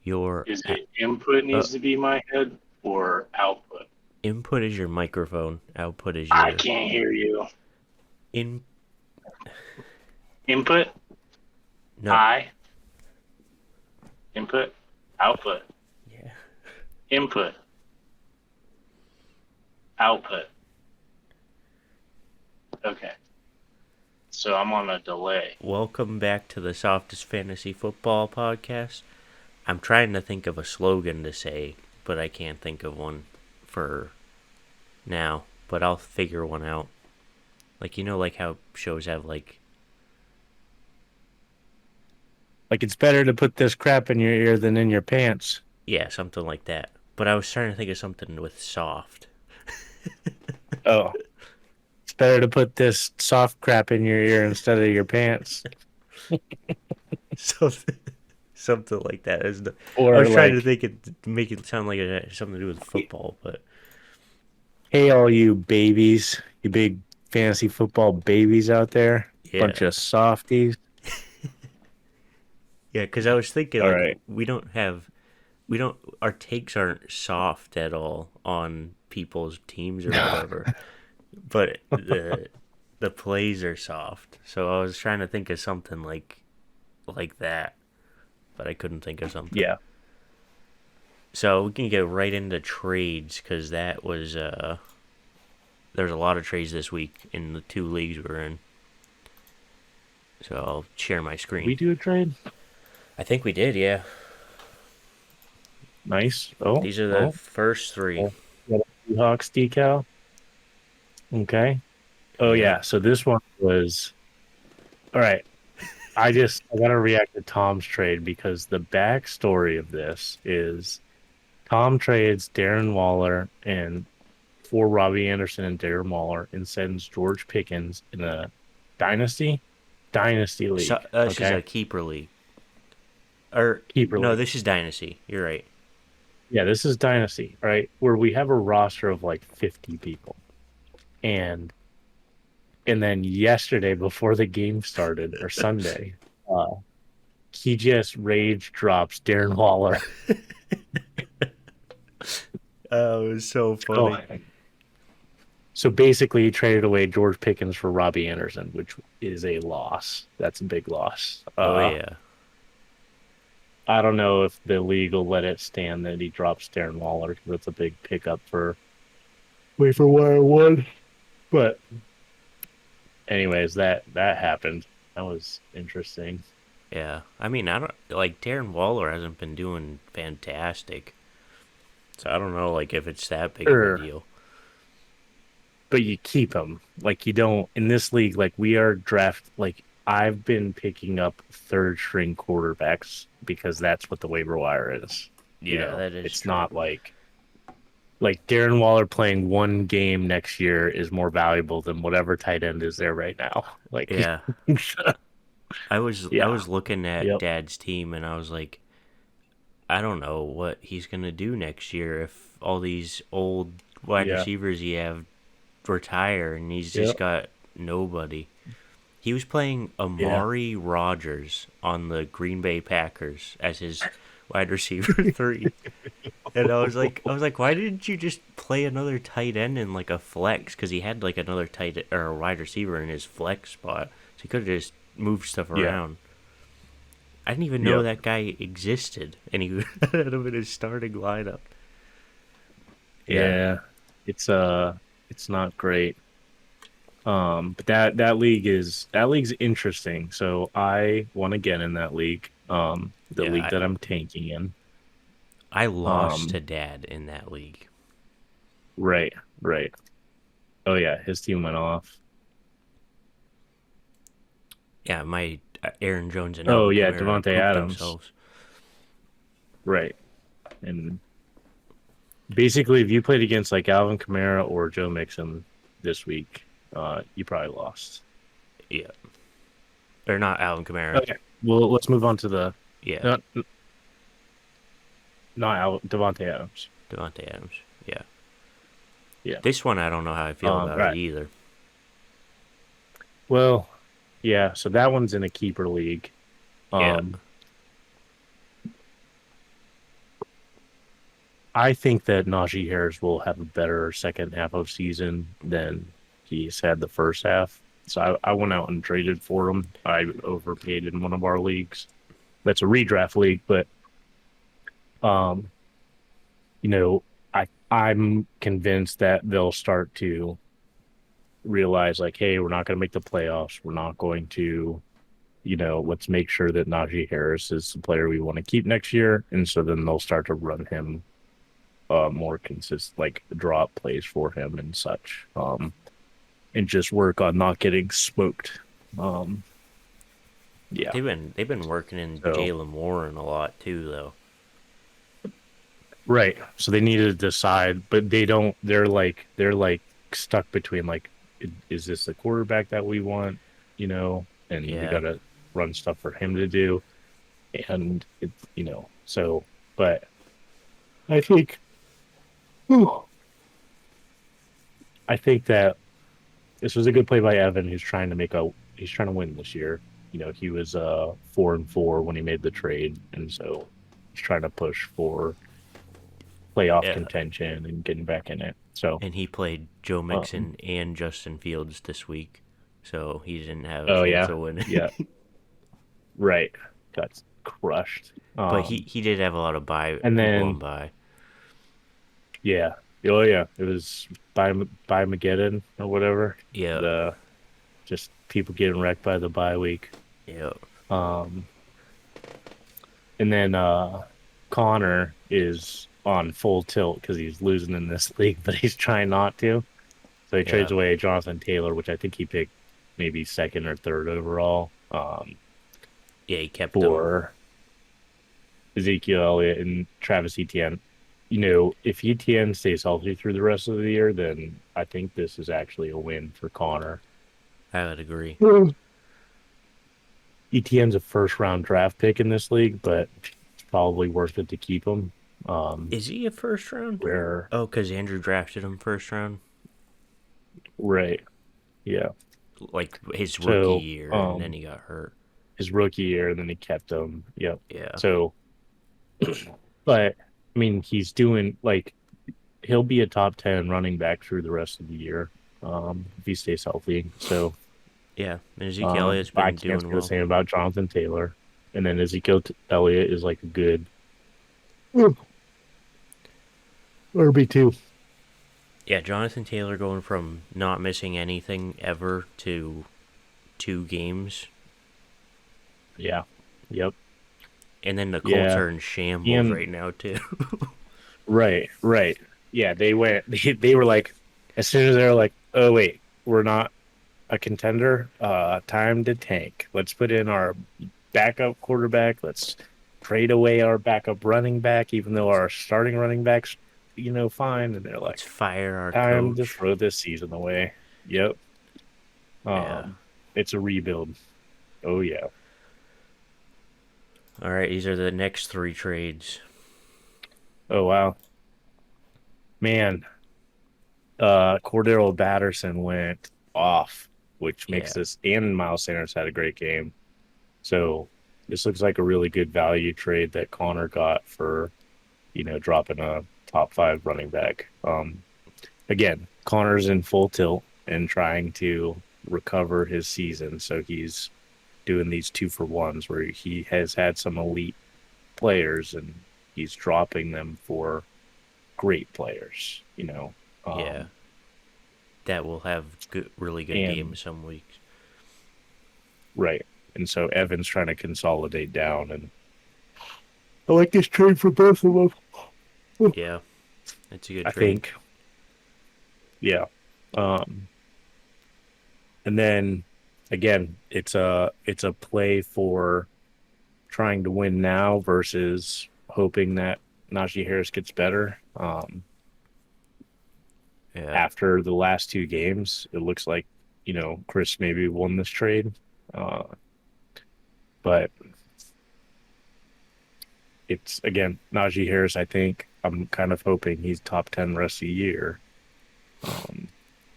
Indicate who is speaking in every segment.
Speaker 1: Your
Speaker 2: Is it input
Speaker 1: uh,
Speaker 2: needs to be my head or output?
Speaker 1: input is your microphone. Output is
Speaker 2: I
Speaker 1: your
Speaker 2: can't hear you.
Speaker 1: in.
Speaker 2: Input,
Speaker 1: No.
Speaker 2: I, input, output,
Speaker 1: Yeah.
Speaker 2: input, output. Okay. So I'm on a delay.
Speaker 1: Welcome back to the Softest Fantasy Football Podcast. I'm trying to think of a slogan to say, but I can't think of one for now. But I'll figure one out. Like like how shows have
Speaker 3: Like it's better to put this crap in your ear than in your pants.
Speaker 1: yeah, something like that. But I was trying to think of something with soft.
Speaker 3: Oh, it's better to put this soft crap in your ear instead of your pants.
Speaker 1: something, something like that. I
Speaker 3: Or
Speaker 1: was trying to
Speaker 3: like,
Speaker 1: think it make it sound like it had something to do with football, but
Speaker 3: hey, all you babies, you big fantasy football babies out there,
Speaker 1: yeah,
Speaker 3: bunch of softies.
Speaker 1: yeah. Because I was thinking
Speaker 3: All
Speaker 1: like
Speaker 3: right.
Speaker 1: we don't our takes aren't soft at all on people's teams or whatever, but the plays are soft. So I was trying to think of something like that, but I couldn't think of something.
Speaker 3: Yeah.
Speaker 1: So we can get right into trades because that was there's a lot of trades this week in the two leagues we're in. So I'll share my screen.
Speaker 3: We do a trade.
Speaker 1: I think we did, yeah.
Speaker 3: Nice. Oh,
Speaker 1: These are the
Speaker 3: oh,
Speaker 1: first three.
Speaker 3: oh. Got a Seahawks decal. Okay. Oh,
Speaker 1: Yep.
Speaker 3: yeah. So this one was, all right. I gotta react to Tom's trade because the backstory of this is Tom trades Darren Waller and for Robbie Anderson and Darren Waller and sends George Pickens in a dynasty
Speaker 1: So
Speaker 3: league.
Speaker 1: this is
Speaker 3: Okay,
Speaker 1: a keeper league. Or
Speaker 3: keeper
Speaker 1: no,
Speaker 3: league.
Speaker 1: this is dynasty. You're right.
Speaker 3: Yeah, this is dynasty, right? Where we have a roster of like 50 people, and then yesterday before the game started or Sunday, uh, he just rage drops Darren Waller.
Speaker 1: Oh, it was so
Speaker 3: Oh,
Speaker 1: funny.
Speaker 3: so basically, he traded away George Pickens for Robbie Anderson, which is a loss. That's a big loss.
Speaker 1: Oh yeah.
Speaker 3: I don't know if the league will let it stand that he drops Darren Waller because it's a big pickup for waiver wire one. But anyways, that happened. That was interesting.
Speaker 1: Yeah. I mean, I don't like Darren Waller hasn't been doing fantastic. So I don't know like if it's that big of a
Speaker 3: Sure,
Speaker 1: deal.
Speaker 3: but you keep him. Like you don't in this league. Like we are draft. Like I've been picking up third string quarterbacks because that's what the waiver wire is. You
Speaker 1: Yeah,
Speaker 3: know,
Speaker 1: that is
Speaker 3: it's
Speaker 1: true.
Speaker 3: not like Darren Waller playing one game next year is more valuable than whatever tight end is there right now. Like,
Speaker 1: Yeah. I
Speaker 3: yeah,
Speaker 1: was looking at
Speaker 3: yep,
Speaker 1: Dad's team and I was like, I don't know what he's gonna do next year if all these old wide
Speaker 3: yeah,
Speaker 1: receivers he have retire and he's just
Speaker 3: yep,
Speaker 1: got nobody. He was playing
Speaker 3: yeah,
Speaker 1: Amari Rogers on the Green Bay Packers as his wide receiver three. And I was like, why didn't you just play another tight end in like a flex? Because he had like another tight or a wide receiver in his flex spot, so he could have just moved stuff
Speaker 3: yeah,
Speaker 1: around. I didn't even know
Speaker 3: yep,
Speaker 1: that guy existed, and he had him in his starting lineup. Yeah,
Speaker 3: yeah. It's not great. But that league's interesting. So I won again in that league. The
Speaker 1: yeah.
Speaker 3: league that I'm tanking in.
Speaker 1: I lost
Speaker 3: Um,
Speaker 1: to Dad in that league.
Speaker 3: right, right. Oh yeah, his team went off.
Speaker 1: Yeah, my Aaron Jones and
Speaker 3: Oh
Speaker 1: Alvin
Speaker 3: yeah,
Speaker 1: Kamara
Speaker 3: Devonte
Speaker 1: pooped
Speaker 3: Adams.
Speaker 1: themselves.
Speaker 3: Right. And basically, if you played against like Alvin Kamara or Joe Mixon this week, you probably lost.
Speaker 1: Yeah, or not Alvin Kamara.
Speaker 3: Okay. Well, let's move on to the
Speaker 1: Yeah,
Speaker 3: not Devonte Adams.
Speaker 1: Devontae Adams. Yeah,
Speaker 3: Yeah.
Speaker 1: this one I don't know how I feel about it
Speaker 3: Right.
Speaker 1: either.
Speaker 3: Well, yeah. So that one's in a keeper league.
Speaker 1: Yeah,
Speaker 3: Um, I think that Najee Harris will have a better second half of season than he's had the first half. So I went out and traded for him. I overpaid in one of our leagues. That's a redraft league, but um, you know, I'm convinced that they'll start to realize like, hey, we're not going to make the playoffs. We're not going to, let's make sure that Najee Harris is the player we want to keep next year. And so then they'll start to run him more consistent, like draw up plays for him and such, and just work on not getting smoked. Um, yeah.
Speaker 1: They've been working in
Speaker 3: So
Speaker 1: Jalen Warren a lot too, though.
Speaker 3: right. So they need to decide, but they don't. They're like stuck between like, is this the quarterback that we want? And we
Speaker 1: Yeah,
Speaker 3: gotta run stuff for him to do, and so. But I think, whew, I think that this was a good play by Evan, who's trying to he's trying to win this year. He was 4-4 when he made the trade, and so he's trying to push for playoff
Speaker 1: yeah.
Speaker 3: contention and getting back in it. So,
Speaker 1: And he played Joe
Speaker 3: um,
Speaker 1: Mixon and Justin Fields this week, so he didn't have a
Speaker 3: oh
Speaker 1: chance
Speaker 3: yeah,
Speaker 1: of winning.
Speaker 3: yeah, right, got crushed.
Speaker 1: But he did have a lot of
Speaker 3: And
Speaker 1: people on
Speaker 3: then
Speaker 1: bye.
Speaker 3: yeah, oh yeah, it was by Mageddon or whatever.
Speaker 1: Yeah,
Speaker 3: The just people getting wrecked by the bye week.
Speaker 1: yeah,
Speaker 3: Um, and then Connor is on full tilt because he's losing in this league, but he's trying not to. So he
Speaker 1: yeah,
Speaker 3: trades away Jonathan Taylor, which I think he picked maybe second or third overall,
Speaker 1: yeah. He kept them.
Speaker 3: for Ezekiel Elliott and Travis Etienne. If Etienne stays healthy through the rest of the year, then I think this is actually a win for Connor.
Speaker 1: I would agree.
Speaker 3: Etienne's a first round draft pick in this league, but it's probably worth it to keep him. Um,
Speaker 1: Is he a first round?
Speaker 3: where
Speaker 1: Oh, because Andrew drafted him first round,
Speaker 3: right, yeah.
Speaker 1: like his rookie
Speaker 3: So
Speaker 1: year, and then he got hurt.
Speaker 3: his rookie year, and then he kept him. Yep.
Speaker 1: Yeah,
Speaker 3: So, but I mean, he's doing like he'll be a top 10 running back through the rest of the year, if he stays healthy. So,
Speaker 1: yeah. And Ezekiel Elliott's
Speaker 3: I
Speaker 1: been
Speaker 3: can't
Speaker 1: doing
Speaker 3: say the
Speaker 1: well.
Speaker 3: same about Jonathan Taylor, and then Elliott is like a good RB2.
Speaker 1: Yeah, Jonathan Taylor going from not missing anything ever to 2 games,
Speaker 3: Yeah. Yep.
Speaker 1: and then the Colts
Speaker 3: Yeah.
Speaker 1: are in shambles
Speaker 3: And
Speaker 1: right now too.
Speaker 3: right, right. Yeah, they went. They were like, as soon as they were like, oh wait, we're not a contender. Time to tank. Let's put in our backup quarterback. Let's trade away our backup running back, even though our starting running back's, fine. And they're
Speaker 1: Let's
Speaker 3: like,
Speaker 1: fire our
Speaker 3: time to
Speaker 1: coach.
Speaker 3: throw this season away. Yep.
Speaker 1: Yeah.
Speaker 3: It's a rebuild. Oh yeah.
Speaker 1: All right, these are the next 3 trades.
Speaker 3: Oh wow. Man, Cordero Batterson went off, which makes
Speaker 1: Yeah,
Speaker 3: this, and Miles Sanders had a great game. So this looks like a really good value trade that Connor got for, dropping a top 5 running back. Again, Connor's in full tilt and trying to recover his season. So he's doing these 2-for-1s where he has had some elite players and he's dropping them for great players.
Speaker 1: yeah.
Speaker 3: Um,
Speaker 1: That will have really good
Speaker 3: and
Speaker 1: games some weeks.
Speaker 3: right. And so Evan's trying to consolidate down, and I like this trade for both of them.
Speaker 1: Yeah, it's a good
Speaker 3: I
Speaker 1: trade.
Speaker 3: think, yeah. Um, and then again, it's a play for trying to win now versus hoping that Najee Harris gets better.
Speaker 1: Yeah,
Speaker 3: After the last 2 games, it looks like Chris maybe won this trade, uh, but it's again Najee Harris. I think I'm kind of hoping he's top 10 rest of the year, um,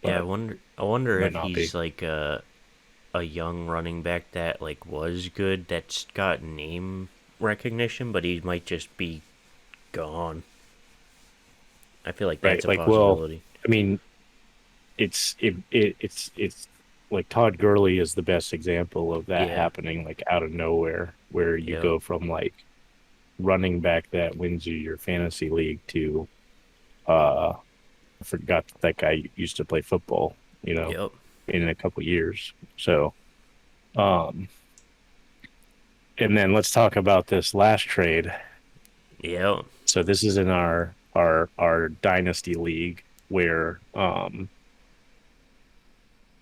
Speaker 1: yeah.
Speaker 3: but
Speaker 1: I wonder
Speaker 3: might
Speaker 1: if
Speaker 3: not be.
Speaker 1: he's like a young running back that like was good, that's got name recognition, but he might just be gone. I feel like
Speaker 3: right?
Speaker 1: that's a
Speaker 3: Like, well,
Speaker 1: possibility.
Speaker 3: I mean, it's like Todd Gurley is the best example of that
Speaker 1: Yeah.
Speaker 3: happening, like out of nowhere, where you
Speaker 1: Yep.
Speaker 3: go from like running back that wins you your fantasy league to I forgot that guy used to play football,
Speaker 1: Yep.
Speaker 3: in a couple years. So, um, and then let's talk about this last trade.
Speaker 1: Yep.
Speaker 3: So this is in our dynasty league where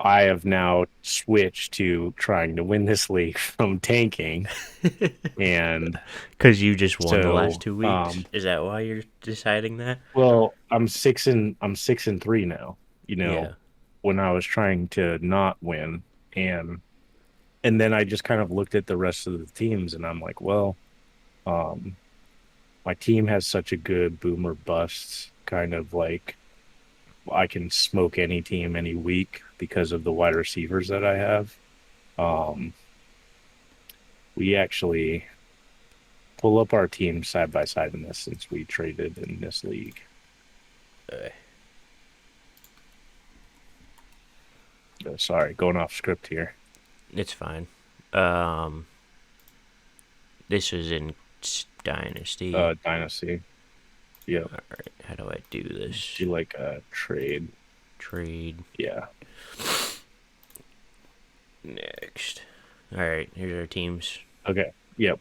Speaker 3: I have now switched to trying to win this league from tanking. And
Speaker 1: Because you just won the last
Speaker 3: so
Speaker 1: 2 weeks. Is that why you're deciding that?
Speaker 3: well, I'm 6-3 now,
Speaker 1: Yeah.
Speaker 3: when I was trying to not win. And then I just kind of looked at the rest of the teams and I'm like, well, um my team has such a good boomer busts kind of like I can smoke any team any week because of the wide receivers that I have. Um, we actually pull up our team side by side in this since we traded in this league.
Speaker 1: Uh,
Speaker 3: Sorry, going off script here.
Speaker 1: it's fine. Um, this was in Dynasty.
Speaker 3: Dynasty. Yeah,
Speaker 1: All right. How do I do this?
Speaker 3: do like a trade.
Speaker 1: Trade
Speaker 3: Yeah.
Speaker 1: next. All right. Here's our teams.
Speaker 3: Okay. Yep.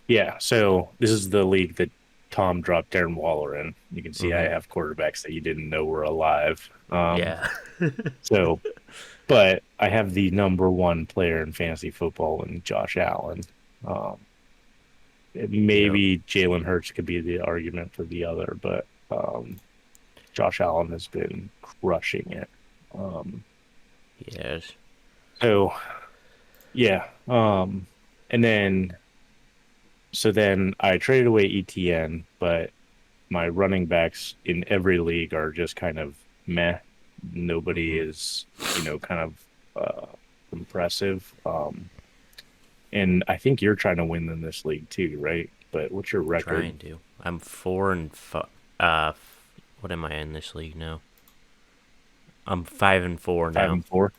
Speaker 3: Yeah. So this is the league that Tom dropped Darren Waller in. You can see I
Speaker 1: Mhm.
Speaker 3: have quarterbacks that you didn't know were alive.
Speaker 1: Yeah.
Speaker 3: So, but I have the number one player in fantasy football in Josh Allen. Um,
Speaker 1: Yep.
Speaker 3: maybe Jalen Hurts could be the argument for the other, but Josh Allen has been crushing it. Um,
Speaker 1: Yes.
Speaker 3: so yeah, and then then I traded away ETN, but my running backs in every league are just kind of meh. Nobody
Speaker 1: Mhm.
Speaker 3: is, kind of impressive. And I think you're trying to win in this league too, right? But what's your record?
Speaker 1: Trying to. I'm 4-5. What am I in this league now? I'm 5-4
Speaker 3: Five
Speaker 1: now,
Speaker 3: and four.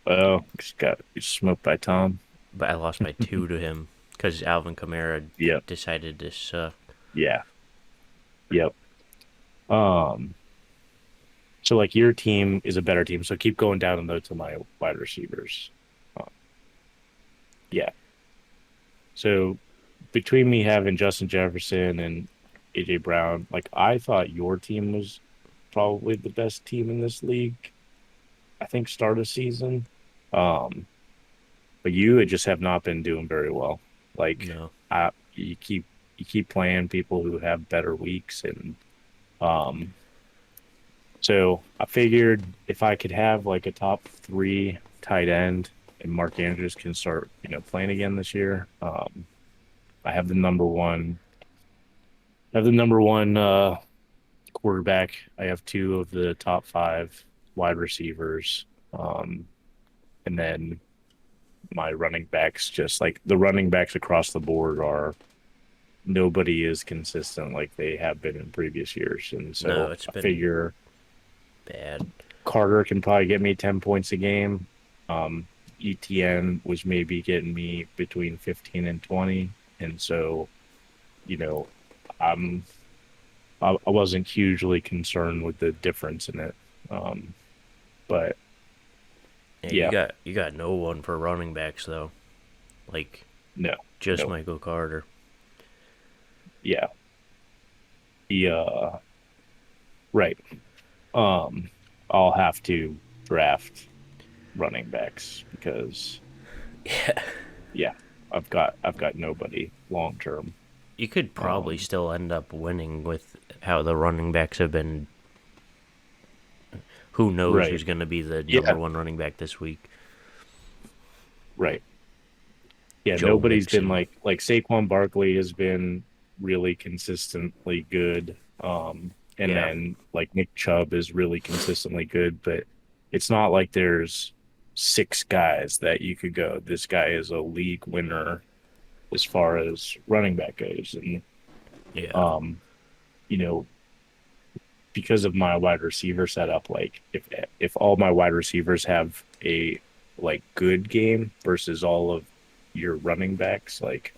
Speaker 3: Oh, just got smoked by Tom.
Speaker 1: but I lost by 2 to him because Alvin Kamara
Speaker 3: Yep.
Speaker 1: decided to suck.
Speaker 3: Yeah. Yep. Um. So like your team is a better team. So keep going down and though to my wide receivers. Uh, yeah. So between me having Justin Jefferson and AJ Brown, like I thought your team was probably the best team in this league. I think start of season. Um, but you just have not been doing very well. Like
Speaker 1: No.
Speaker 3: you keep playing people who have better weeks and um so I figured if I could have like a top three tight end and Mark Andrews can start, playing again this year. I have the number one quarterback. I have two of the top five wide receivers. And then my running backs, just like the running backs across the board are nobody is consistent like they have been in previous years. And
Speaker 1: No,
Speaker 3: so
Speaker 1: it's
Speaker 3: I
Speaker 1: been
Speaker 3: figure
Speaker 1: bad.
Speaker 3: Carter can probably get me 10 points a game. ETN was maybe getting me between 15 and 20. And so, you know, I'm I wasn't hugely concerned with the difference in it. But
Speaker 1: Yeah,
Speaker 3: yeah,
Speaker 1: you got no one for running backs though. Like
Speaker 3: no,
Speaker 1: just
Speaker 3: no,
Speaker 1: Michael Carter.
Speaker 3: yeah. The right. Um I'll have to draft running backs because
Speaker 1: Yeah.
Speaker 3: yeah, I've got nobody long term.
Speaker 1: You could probably
Speaker 3: Um
Speaker 1: still end up winning with how the running backs have been. Who knows
Speaker 3: right.
Speaker 1: who's going to be the
Speaker 3: Yeah,
Speaker 1: number one running back this week?
Speaker 3: right. Yeah,
Speaker 1: Joe
Speaker 3: nobody's been
Speaker 1: Mixon.
Speaker 3: like Saquon Barkley has been really consistently good. And
Speaker 1: Yeah.
Speaker 3: then like Nick Chubb is really consistently good, but it's not like there's six guys that you could go, this guy is a league winner as far as running back goes. And
Speaker 1: Yeah.
Speaker 3: um, you know, because of my wide receiver setup, like if all my wide receivers have a like good game versus all of your running backs, like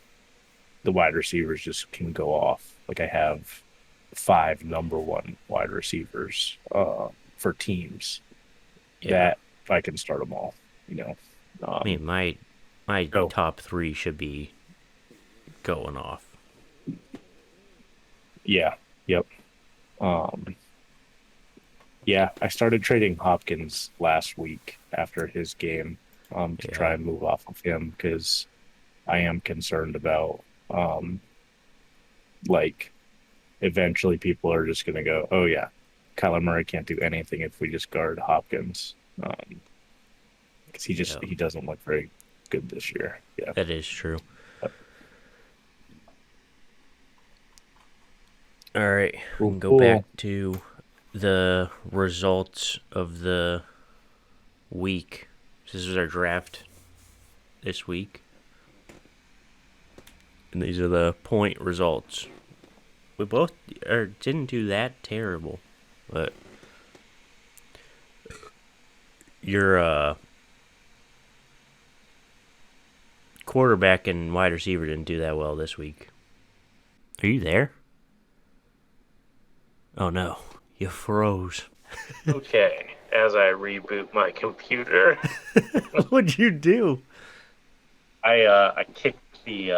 Speaker 3: the wide receivers just can go off. Like I have 5 number 1 wide receivers for teams
Speaker 1: Yeah.
Speaker 3: that I can start them all. You know,
Speaker 1: I mean, my
Speaker 3: go.
Speaker 1: top 3 should be going off.
Speaker 3: Yeah. Yep. Um, yeah, I started trading Hopkins last week after his game to
Speaker 1: Yeah.
Speaker 3: try and move off of him because I am concerned about like eventually people are just going to go, oh yeah, Kyler Murray can't do anything if we just guard Hopkins because he doesn't look very good this year. Yeah,
Speaker 1: That is true. All right, we can go back to the results of the week. This is our draft this week. And these are the point results. We both didn't do that terrible, but your quarterback and wide receiver didn't do that well this week. Are you there? Oh no, you froze.
Speaker 2: Okay, as I reboot my computer,
Speaker 1: What'd you do?
Speaker 2: I kicked the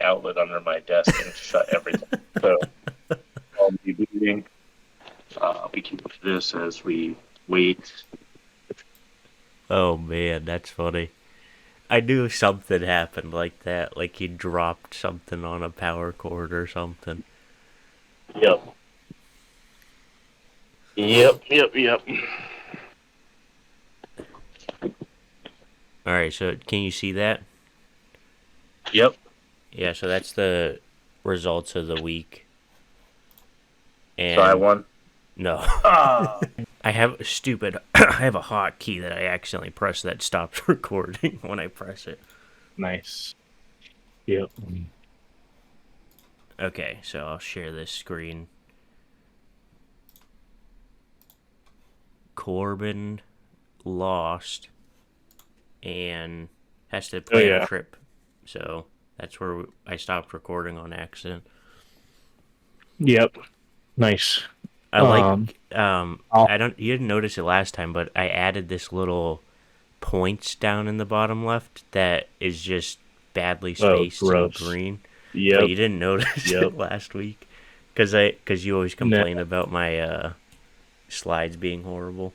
Speaker 2: outlet under my desk and shut everything. So I'll be rebooting. We can do this as we wait.
Speaker 1: Oh man, that's funny. I knew something happened like that, like you dropped something on a power cord or something.
Speaker 2: Yep. Yep.
Speaker 1: Alright, so can you see that?
Speaker 2: Yep.
Speaker 1: Yeah, so that's the results of the week. And
Speaker 2: So I won.
Speaker 1: No.
Speaker 2: Ah.
Speaker 1: I have I have a hotkey that I accidentally pressed that stops recording when I press it.
Speaker 3: nice. Yep.
Speaker 1: Okay, so I'll share this screen. Corbin lost and has to plan a trip. So that's where I stopped recording on accident.
Speaker 3: Yep. Nice.
Speaker 1: I like you didn't notice it last time, but I added this little points down in the bottom left that is just badly spaced in green.
Speaker 3: Yep.
Speaker 1: But you didn't notice it last week because you always complain about my slides being horrible.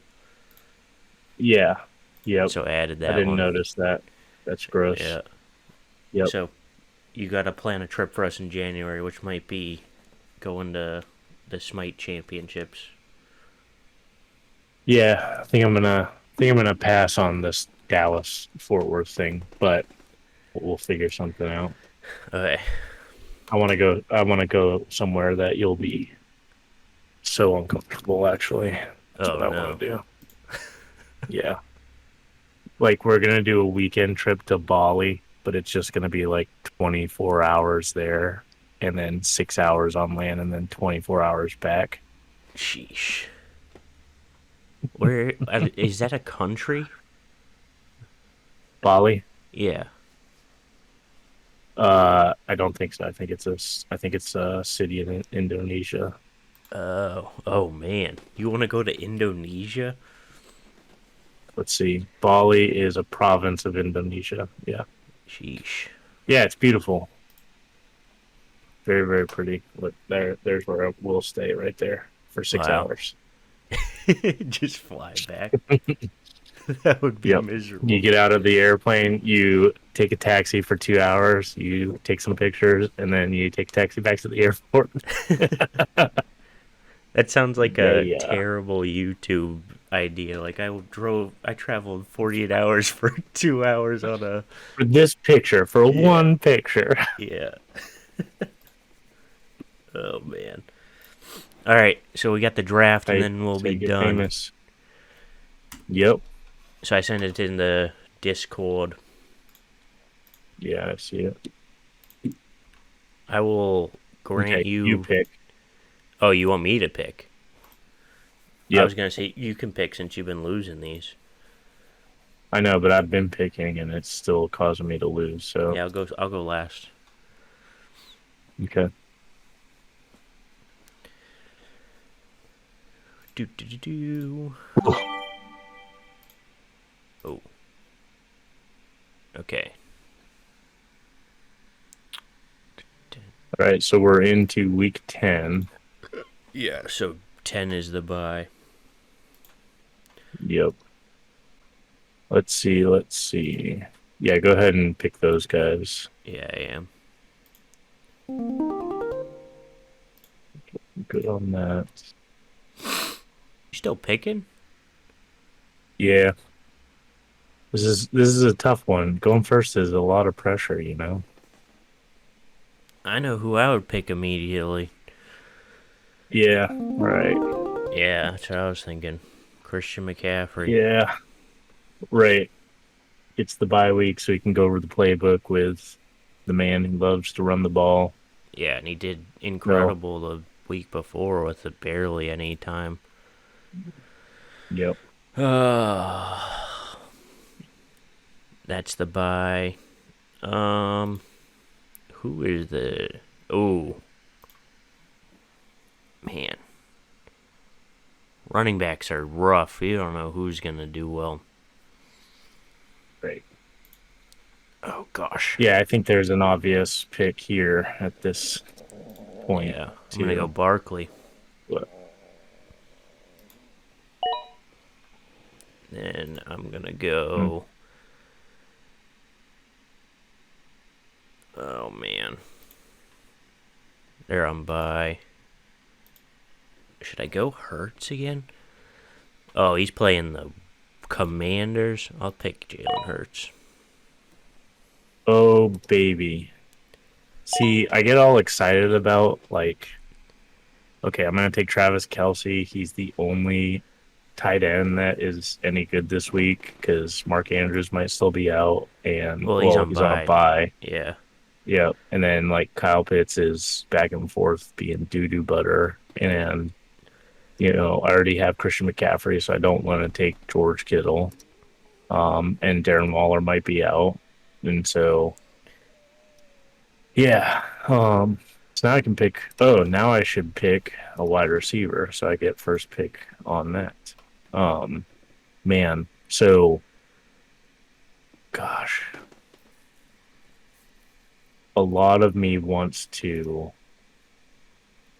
Speaker 3: Yeah. Yep.
Speaker 1: So I added that.
Speaker 3: I didn't notice that. That's gross.
Speaker 1: Yeah.
Speaker 3: Yep.
Speaker 1: So you got to plan a trip for us in January, which might be going to the Smite Championships.
Speaker 3: Yeah, I think I'm gonna pass on this Dallas Fort Worth thing, but we'll figure something out.
Speaker 1: Okay.
Speaker 3: I want to go somewhere that you'll be so uncomfortable. Actually, that's what I want to do. Yeah, like we're gonna do a weekend trip to Bali, but it's just gonna be like 24 hours there, and then 6 hours on land, and then 24 hours back.
Speaker 1: Sheesh. Where is that a country?
Speaker 3: Bali?
Speaker 1: Yeah.
Speaker 3: I don't think so. I think it's a city in Indonesia.
Speaker 1: Oh man, you want to go to Indonesia?
Speaker 3: Let's see. Bali is a province of Indonesia. Yeah.
Speaker 1: Sheesh.
Speaker 3: Yeah, it's beautiful. Very, very pretty. Look, there's where we'll stay right there for 6 hours.
Speaker 1: Just fly back. That would be miserable.
Speaker 3: You get out of the airplane, you take a taxi for 2 hours, you take some pictures, and then you take a taxi back to the airport.
Speaker 1: That sounds like a terrible YouTube idea. Like I traveled 48 hours for 2 hours on a...
Speaker 3: For this picture, for one picture.
Speaker 1: Yeah. Oh, man. All right, so we got the draft, and then we'll be done.
Speaker 3: Famous. Yep.
Speaker 1: So I sent it in the Discord.
Speaker 3: Yeah, I see it.
Speaker 1: I will grant you...
Speaker 3: You pick.
Speaker 1: Oh, you want me to pick? I
Speaker 3: Yep.
Speaker 1: was gonna say you can pick since you've been losing these.
Speaker 3: I know, but I've been picking and it's still causing me to lose. So
Speaker 1: Yeah, I'll go last.
Speaker 3: okay.
Speaker 1: Do do do do. Oh. Okay.
Speaker 3: All right, so we're into week 10.
Speaker 1: Yeah. So 10 is the bye.
Speaker 3: Yep. Let's see. Yeah, go ahead and pick those guys.
Speaker 1: Yeah, I am.
Speaker 3: Good on that.
Speaker 1: You still picking?
Speaker 3: Yeah. This is a tough one. Going first is a lot of pressure, you know.
Speaker 1: I know who I would pick immediately.
Speaker 3: Yeah. Right.
Speaker 1: Yeah, that's what I was thinking. Christian McCaffrey.
Speaker 3: Yeah. Right. It's the bye week, so he can go over the playbook with the man who loves to run the ball.
Speaker 1: Yeah, and he did incredible the week before with barely any time.
Speaker 3: Yep.
Speaker 1: That's the bye. Who is the? Oh, man. Running backs are rough. You don't know who's gonna do well.
Speaker 3: Right.
Speaker 1: Oh gosh.
Speaker 3: Yeah, I think there's an obvious pick here at this point.
Speaker 1: Yeah, I'm gonna go Barkley.
Speaker 3: What?
Speaker 1: Then I'm gonna go. Oh man. There I'm by. Should I go Hurts again? Oh, he's playing the Commanders. I'll pick Jalen Hurts.
Speaker 3: Oh, baby. See, I get all excited about, like, okay, I'm going to take Travis Kelce. He's the only tight end that is any good this week because Mark Andrews might still be out. And,
Speaker 1: Well, he's on
Speaker 3: a bye.
Speaker 1: Yeah.
Speaker 3: Yep. And then, like, Kyle Pitts is back and forth being doo-doo butter. And, you know, I already have Christian McCaffrey, so I don't want to take George Kittle. And Darren Waller might be out. And so, yeah. So now I can pick. Oh, now I should pick a wide receiver, so I get first pick on that. Man. So, gosh, a lot of me wants to.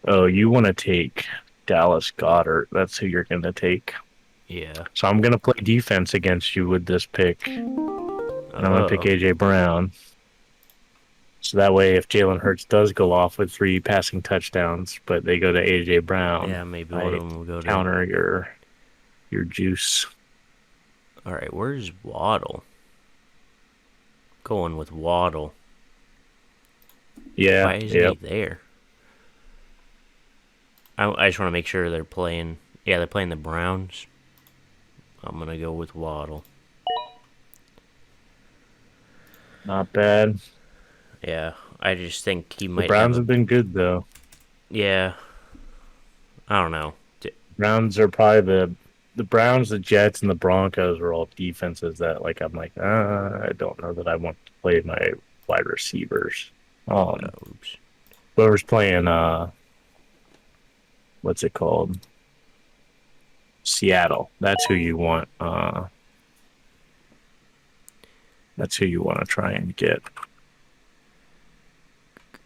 Speaker 3: Oh, you want to take Dallas Goedert? That's who you're going to take.
Speaker 1: Yeah.
Speaker 3: So I'm going to play defense against you with this pick. And I'm going to pick AJ Brown. So that way, if Jalen Hurts does go off with 3 passing touchdowns, but they go to AJ Brown,
Speaker 1: Yeah, maybe one of them will go to
Speaker 3: counter your juice.
Speaker 1: All right, where's Waddle? Going with Waddle.
Speaker 3: Yeah.
Speaker 1: Why isn't he there? I just want to make sure they're playing. Yeah, they're playing the Browns. I'm gonna go with Waddle.
Speaker 3: Not bad.
Speaker 1: Yeah, I just think he might.
Speaker 3: The Browns have been good though.
Speaker 1: Yeah, I don't know.
Speaker 3: Browns are probably the Browns, the Jets, and the Broncos are all defenses that I'm like, I don't know that I want to play my wide receivers.
Speaker 1: Oops.
Speaker 3: Whoever's playing what's it called? Seattle. That's who you want. That's who you want to try and get.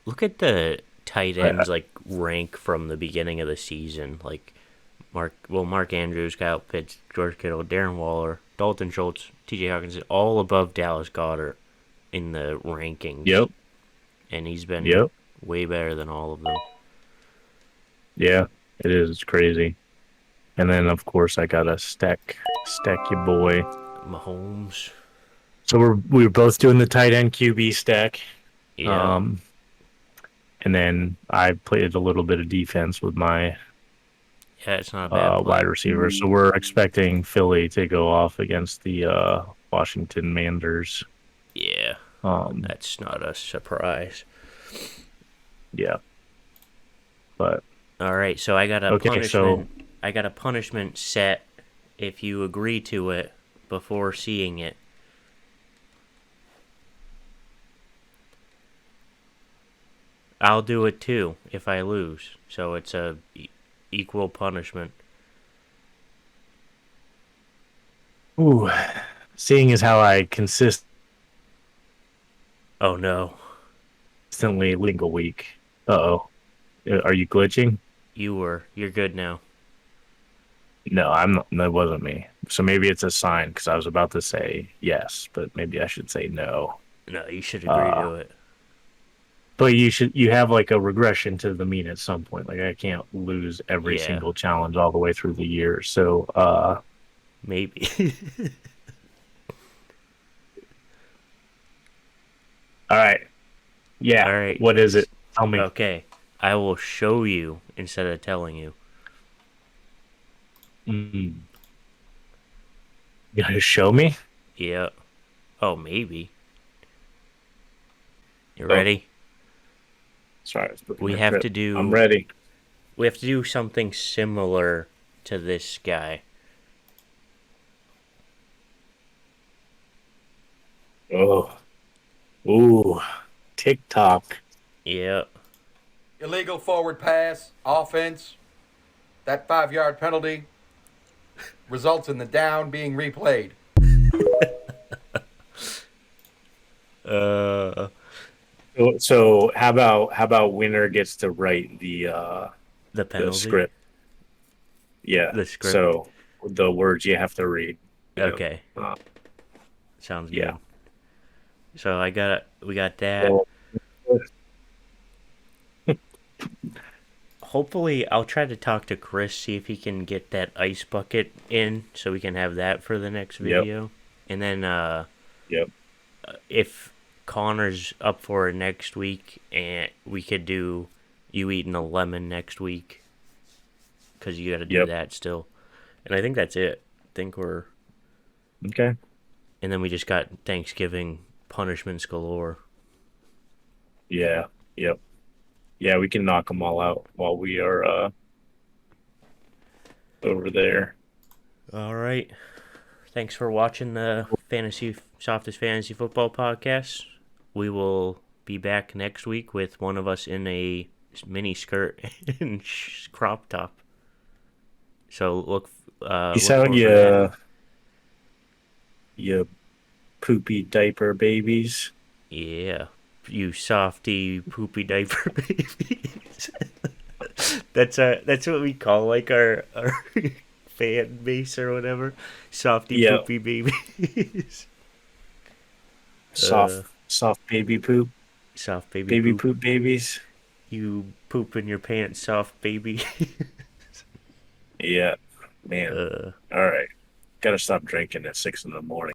Speaker 1: Look at the tight ends rank from the beginning of the season. Mark Andrews, Kyle Pitts, George Kittle, Darren Waller, Dalton Schultz, T.J. Hawkins, all above Dallas Goedert in the rankings.
Speaker 3: Yep.
Speaker 1: And he's been way better than all of them.
Speaker 3: Yeah, it is. It's crazy. And then, of course, I got to stack your boy.
Speaker 1: Mahomes.
Speaker 3: So we're both doing the tight end QB stack.
Speaker 1: Yeah.
Speaker 3: And then I played a little bit of defense with my
Speaker 1: it's not a bad
Speaker 3: wide receiver. So we're expecting Philly to go off against the Washington Manders.
Speaker 1: Yeah. That's not a surprise.
Speaker 3: Yeah. But
Speaker 1: all right, so I got a punishment. I got a punishment set if you agree to it before seeing it. I'll do it too if I lose. So it's a equal punishment.
Speaker 3: Ooh, seeing as how I
Speaker 1: Oh no,
Speaker 3: consistently link a week. Uh-oh. Are you glitching?
Speaker 1: you're good now.
Speaker 3: No, I'm not. That wasn't me. So maybe it's a sign because I was about to say yes, but maybe I should say no.
Speaker 1: No, you should agree
Speaker 3: Uh,
Speaker 1: to it.
Speaker 3: But you have like a regression to the mean at some point. Like I can't lose every
Speaker 1: Yeah,
Speaker 3: single challenge all the way through the year. So
Speaker 1: maybe.
Speaker 3: all right. Yeah.
Speaker 1: All right.
Speaker 3: What is it? Tell me.
Speaker 1: Okay, I will show you instead of telling you.
Speaker 3: Mm. You gonna show me?
Speaker 1: Yeah. Oh, maybe. You
Speaker 3: Oh.
Speaker 1: ready?
Speaker 3: Sorry, I was booking
Speaker 1: We
Speaker 3: my
Speaker 1: have
Speaker 3: trip.
Speaker 1: to do.
Speaker 3: I'm ready.
Speaker 1: We have to do something similar to this guy.
Speaker 3: Oh. Ooh. TikTok.
Speaker 1: Yeah.
Speaker 4: Illegal forward pass, offense. That 5-yard penalty results in the down being replayed.
Speaker 3: So how about winner gets to write the
Speaker 1: penalty.
Speaker 3: script? Yeah.
Speaker 1: The script.
Speaker 3: So the words you have to read.
Speaker 1: Okay.
Speaker 3: Uh,
Speaker 1: Sounds
Speaker 3: yeah.
Speaker 1: good. So we got that.
Speaker 3: Well,
Speaker 1: Hopefully, I'll try to talk to Chris, see if he can get that ice bucket in, so we can have that for the next video. And then,
Speaker 3: Yep.
Speaker 1: if Connor's up for it next week, and we could do you eating a lemon next week, because you got to do
Speaker 3: Yep.
Speaker 1: that still. And I think that's it. I think we're.
Speaker 3: Okay.
Speaker 1: And then we just got Thanksgiving punishments galore.
Speaker 3: Yeah. Yep. Yeah, we can knock them all out while we are over there.
Speaker 1: All right. Thanks for watching the Softest Fantasy Football Podcast. We will be back next week with one of us in a mini skirt and crop top. So look.
Speaker 3: Peace
Speaker 1: look
Speaker 3: out,
Speaker 1: forward to that.
Speaker 3: you poopy diaper babies.
Speaker 1: Yeah, you softy poopy diaper babies. That's what we call like our fan base or whatever. Softy
Speaker 3: Yeah.
Speaker 1: poopy babies.
Speaker 3: Soft baby poop.
Speaker 1: Soft
Speaker 3: Baby poop babies.
Speaker 1: You poop in your pants, soft baby.
Speaker 3: Yeah. Man. All right. Gotta stop drinking at 6 in the morning.